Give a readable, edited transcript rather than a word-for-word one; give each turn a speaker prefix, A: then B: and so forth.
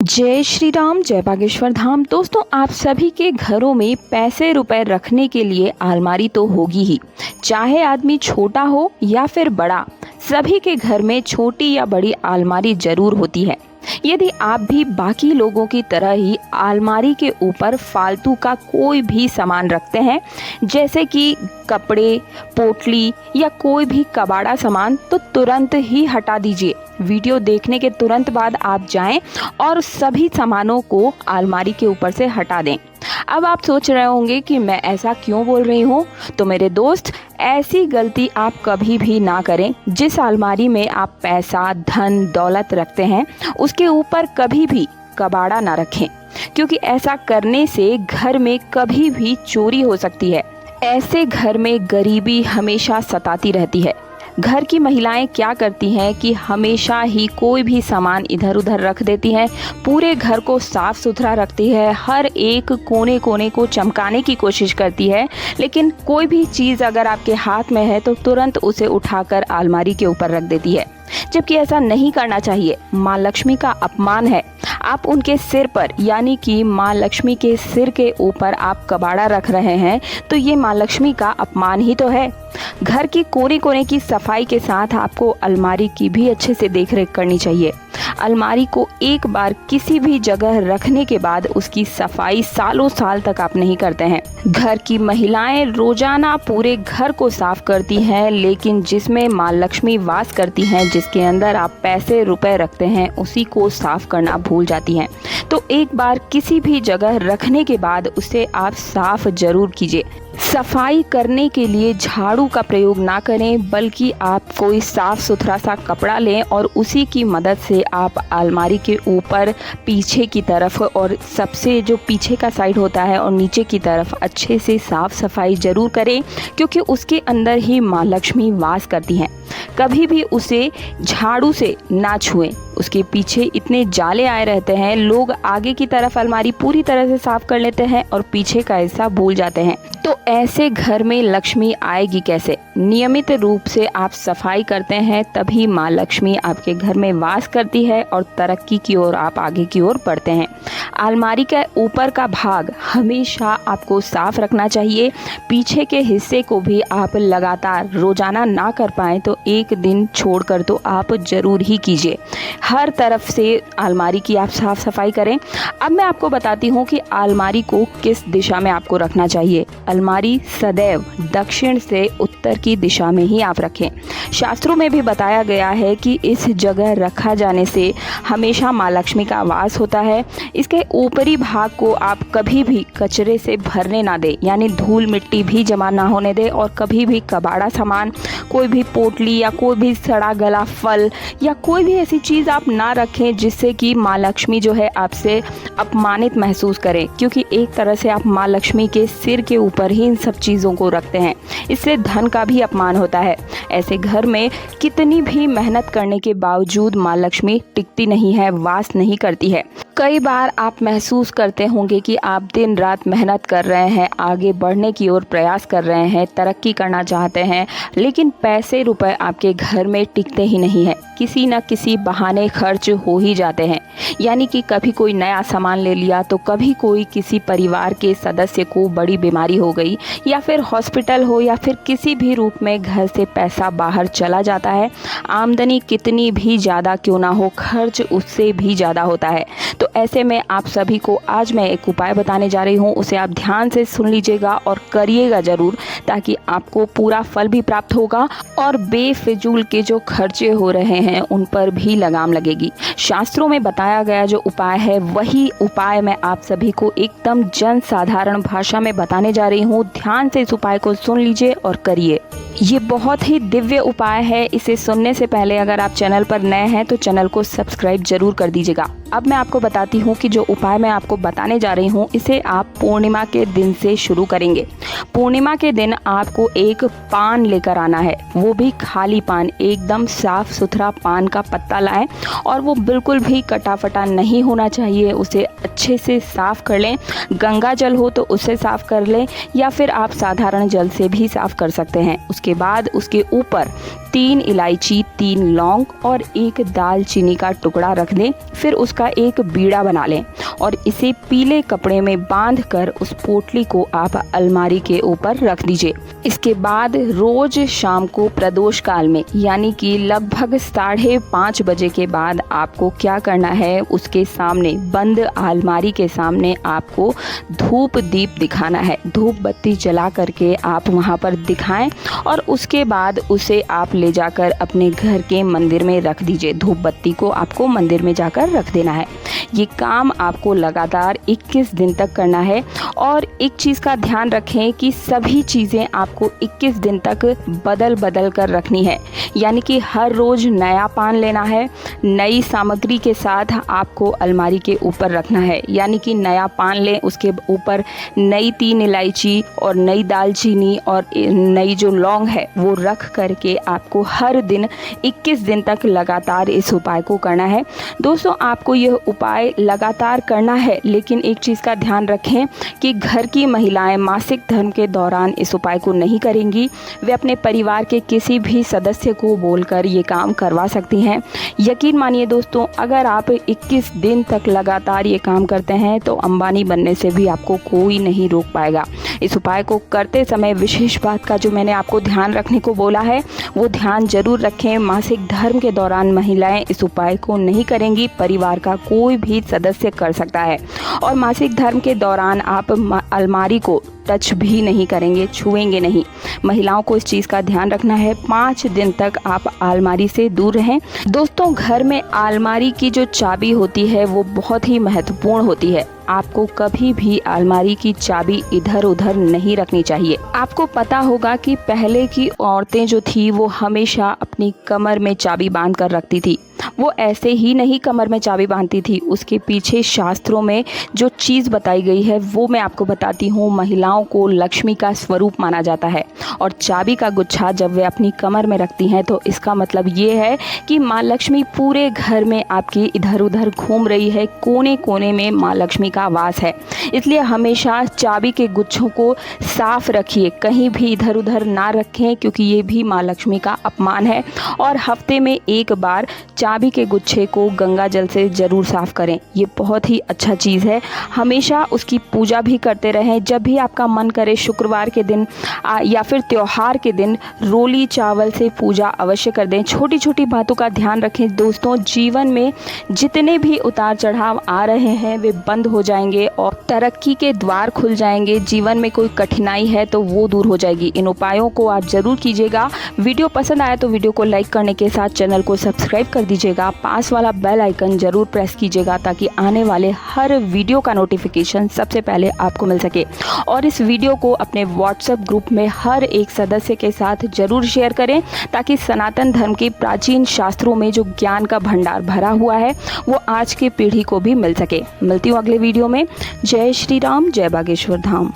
A: जय श्री राम, जय बागेश्वर धाम। दोस्तों, आप सभी के घरों में पैसे रुपए रखने के लिए अलमारी तो होगी ही। चाहे आदमी छोटा हो या फिर बड़ा, सभी के घर में छोटी या बड़ी अलमारी जरूर होती है। यदि आप भी बाकी लोगों की तरह ही अलमारी के ऊपर फालतू का कोई भी सामान रखते हैं, जैसे कि कपड़े, पोटली या कोई भी कबाड़ा सामान, तो तुरंत ही हटा दीजिए। वीडियो देखने के तुरंत बाद आप जाएं और सभी सामानों को अलमारी के ऊपर से हटा दें। अब आप सोच रहे होंगे कि मैं ऐसा क्यों बोल रही हूँ। तो मेरे दोस्त, ऐसी गलती आप कभी भी ना करें। जिस अलमारी में आप पैसा, धन, दौलत रखते हैं, उसके ऊपर कभी भी कबाड़ा ना रखें, क्योंकि ऐसा करने से घर में कभी भी चोरी हो सकती है। ऐसे घर में गरीबी हमेशा सताती रहती है। घर की महिलाएं क्या करती हैं कि हमेशा ही कोई भी सामान इधर उधर रख देती हैं, पूरे घर को साफ सुथरा रखती है, हर एक कोने कोने को चमकाने की कोशिश करती है, लेकिन कोई भी चीज़ अगर आपके हाथ में है तो तुरंत उसे उठाकर अलमारी के ऊपर रख देती है, जबकि ऐसा नहीं करना चाहिए। माँ लक्ष्मी का अपमान है। आप उनके सिर पर, यानी कि माँ लक्ष्मी के सिर के ऊपर आप कबाड़ा रख रहे हैं, तो ये माँ लक्ष्मी का अपमान ही तो है। घर की कोने कोने की सफाई के साथ आपको अलमारी की भी अच्छे से देखरेख करनी चाहिए। अलमारी को एक बार किसी भी जगह रखने के बाद उसकी सफाई सालों साल तक आप नहीं करते हैं। घर की महिलाएं रोजाना पूरे घर को साफ करती हैं, लेकिन जिसमें माँ लक्ष्मी वास करती हैं, जिसके अंदर आप पैसे रुपए रखते हैं, उसी को साफ करना भूल जाती हैं। तो एक बार किसी भी जगह रखने के बाद उसे आप साफ जरूर कीजिए। सफाई करने के लिए झाड़ू का प्रयोग ना करें, बल्कि आप कोई साफ सुथरा सा कपड़ा लें और उसी की मदद से आप अलमारी के ऊपर, पीछे की तरफ और सबसे जो पीछे का साइड होता है और नीचे की तरफ अच्छे से साफ सफाई जरूर करें, क्योंकि उसके अंदर ही माँ लक्ष्मी वास करती हैं। कभी भी उसे झाड़ू से ना छुएं। उसके पीछे इतने जाले आए रहते हैं, लोग आगे की तरफ अलमारी पूरी तरह से साफ कर लेते हैं और पीछे का हिस्सा भूल जाते हैं। तो ऐसे घर में लक्ष्मी आएगी कैसे? नियमित रूप से आप सफाई करते हैं, तभी माँ लक्ष्मी आपके घर में वास करती है और तरक्की की ओर आप आगे की ओर बढ़ते हैं। अलमारी के ऊपर का भाग हमेशा आपको साफ रखना चाहिए। पीछे के हिस्से को भी आप लगातार रोजाना ना कर पाएँ तो एक दिन छोड़कर तो आप जरूर ही कीजिए। हर तरफ से अलमारी की आप साफ सफाई करें। अब मैं आपको बताती हूँ कि अलमारी को किस दिशा में आपको रखना चाहिए। अलमारी सदैव दक्षिण से उत्तर की दिशा में ही आप रखें। शास्त्रों में भी बताया गया है कि इस जगह रखा जाने से हमेशा माँ लक्ष्मी का वास होता है। इसके ऊपरी भाग को आप कभी भी कचरे से भरने ना दें, यानी धूल मिट्टी भी जमा ना होने दें, और कभी भी कबाड़ा सामान, कोई भी पोटली या कोई भी सड़ा गला फल या कोई भी ऐसी चीज़ आप ना रखें जिससे कि माँ लक्ष्मी जो है आपसे अपमानित महसूस करें, क्योंकि एक तरह से आप माँ लक्ष्मी के सिर के ऊपर ही इन सब चीज़ों को रखते हैं। इससे धन का भी अपमान होता है। ऐसे घर में कितनी भी मेहनत करने के बावजूद माँ लक्ष्मी टिकती नहीं है, वास नहीं करती है। कई बार आप महसूस करते होंगे कि आप दिन रात मेहनत कर रहे हैं, आगे बढ़ने की ओर प्रयास कर रहे हैं, तरक्की करना चाहते हैं, लेकिन पैसे रुपए आपके घर में टिकते ही नहीं है। किसी न किसी बहाने खर्च हो ही जाते हैं। यानी कि कभी कोई नया सामान ले लिया, तो कभी कोई किसी परिवार के सदस्य को बड़ी बीमारी हो गई, या फिर हॉस्पिटल हो, या फिर किसी भी रूप में घर से पैसा बाहर चला जाता है। आमदनी कितनी भी ज़्यादा क्यों ना हो, खर्च उससे भी ज़्यादा होता है। तो ऐसे में आप सभी को आज मैं एक उपाय बताने जा रही हूँ, उसे आप ध्यान से सुन लीजिएगा और करिएगा ज़रूर, ताकि आपको पूरा फल भी प्राप्त होगा और बेफिजूल के जो खर्चे हो रहे हैं उन पर भी लगाम लगेगी। शास्त्रों में बताया गया जो उपाय है, वही उपाय मैं आप सभी को एकदम जन साधारण भाषा में बताने जा रही हूँ। ध्यान से इस उपाय को सुन लीजिए और करिए। ये बहुत ही दिव्य उपाय है। इसे सुनने से पहले अगर आप चैनल पर नए हैं तो चैनल को सब्सक्राइब जरूर कर दीजिएगा। अब मैं आपको बताती हूँ कि जो उपाय मैं आपको बताने जा रही हूँ, इसे आप पूर्णिमा के दिन से शुरू करेंगे। पूर्णिमा के दिन आपको एक पान लेकर आना है, वो भी खाली पान, एकदम साफ सुथरा पान का पत्ता लाएं और वो बिल्कुल भी कटा फटा नहीं होना चाहिए। उसे अच्छे से साफ कर लें। गंगा जल हो तो उससे साफ कर लें, या फिर आप साधारण जल से भी साफ कर सकते हैं। उसके उसके बाद उसके ऊपर 3 इलायची, 3 लौंग और 1 दालचीनी का टुकड़ा रख दें। फिर उसका एक बीड़ा बना लें और इसे पीले कपड़े में बांध कर उस पोटली को आप अलमारी के ऊपर रख दीजिए। इसके बाद रोज शाम को प्रदोष काल में यानी कि लगभग 5:30 बजे के बाद आपको क्या करना है, उसके सामने बंद अलमारी के सामने आपको धूप दीप दिखाना है। धूप बत्ती जला करके आप वहाँ पर दिखाएं और उसके बाद उसे आप ले जाकर अपने घर के मंदिर में रख दीजिए। धूप बत्ती को आपको मंदिर में जाकर रख देना है। ये काम आपको लगातार 21 दिन तक करना है। और एक चीज़ का ध्यान रखें कि सभी चीज़ें आपको 21 दिन तक बदल कर रखनी है, यानी कि हर रोज़ नया पान लेना है। नई सामग्री के साथ आपको अलमारी के ऊपर रखना है, यानी कि नया पान लें, उसके ऊपर नई 3 इलायची और नई दालचीनी और नई जो लौंग है वो रख करके आपको हर दिन 21 दिन तक लगातार इस उपाय को करना है। दोस्तों, आपको यह उपाय लगातार करना है, लेकिन एक चीज़ का ध्यान रखें कि घर की महिलाएं मासिक धर्म के दौरान इस उपाय को नहीं करेंगी। वे अपने परिवार के किसी भी सदस्य को बोलकर ये काम करवा सकती हैं। यकीन मानिए दोस्तों, अगर आप 21 दिन तक लगातार ये काम करते हैं तो अंबानी बनने से भी आपको कोई नहीं रोक पाएगा। इस उपाय को करते समय विशेष बात का जो मैंने आपको ध्यान रखने को बोला है वो ध्यान जरूर रखें। मासिक धर्म के दौरान महिलाएं इस उपाय को नहीं करेंगी, परिवार का कोई भी सदस्य कर सकता है। और मासिक धर्म के दौरान आप अलमारी को टच भी नहीं करेंगे, छुएंगे नहीं। महिलाओं को इस चीज़ का ध्यान रखना है। 5 दिन तक आप अलमारी से दूर रहें। दोस्तों, घर में अलमारी की जो चाबी होती है वो बहुत ही महत्वपूर्ण होती है। आपको कभी भी अलमारी की चाबी इधर उधर नहीं रखनी चाहिए। आपको पता होगा कि पहले की औरतें जो थी वो हमेशा अपनी कमर में चाबी बांध कर रखती थी। वो ऐसे ही नहीं कमर में चाबी बांधती थी, उसके पीछे शास्त्रों में जो चीज़ बताई गई है वो मैं आपको बताती हूँ। महिलाओं को लक्ष्मी का स्वरूप माना जाता है और चाबी का गुच्छा जब वे अपनी कमर में रखती हैं तो इसका मतलब ये है कि माँ लक्ष्मी पूरे घर में आपकी इधर उधर घूम रही है। कोने कोने में माँ लक्ष्मी का वास है। इसलिए हमेशा चाबी के गुच्छों को साफ रखिए, कहीं भी इधर उधर ना रखें, क्योंकि ये भी माँ लक्ष्मी का अपमान है। और हफ्ते में एक बार चाबी के गुच्छे को गंगा जल से ज़रूर साफ़ करें। ये बहुत ही अच्छा चीज़ है। हमेशा उसकी पूजा भी करते रहें। जब भी आपका मन करे शुक्रवार के दिन या फिर त्यौहार के दिन रोली चावल से पूजा अवश्य कर दें। छोटी छोटी बातों का ध्यान रखें। दोस्तों, जीवन में जितने भी उतार चढ़ाव आ रहे हैं वे बंद हो जाएंगे और तरक्की के द्वार खुल जाएंगे। जीवन में कोई कठिनाई है तो वो दूर हो जाएगी। इन उपायों को आप ज़रूर कीजिएगा। वीडियो पसंद आया तो वीडियो को लाइक करने के साथ चैनल को सब्सक्राइब कर दीजिएगा। पास वाला बेल आइकन जरूर प्रेस कीजिएगा ताकि आने वाले हर वीडियो का नोटिफिकेशन सबसे पहले आपको मिल सके। और इस वीडियो को अपने व्हाट्सएप ग्रुप में हर एक सदस्य के साथ जरूर शेयर करें ताकि सनातन धर्म के प्राचीन शास्त्रों में जो ज्ञान का भंडार भरा हुआ है वो आज की पीढ़ी को भी मिल सके। मिलती हूँ अगले वीडियो में। जय श्री राम, जय बागेश्वर धाम।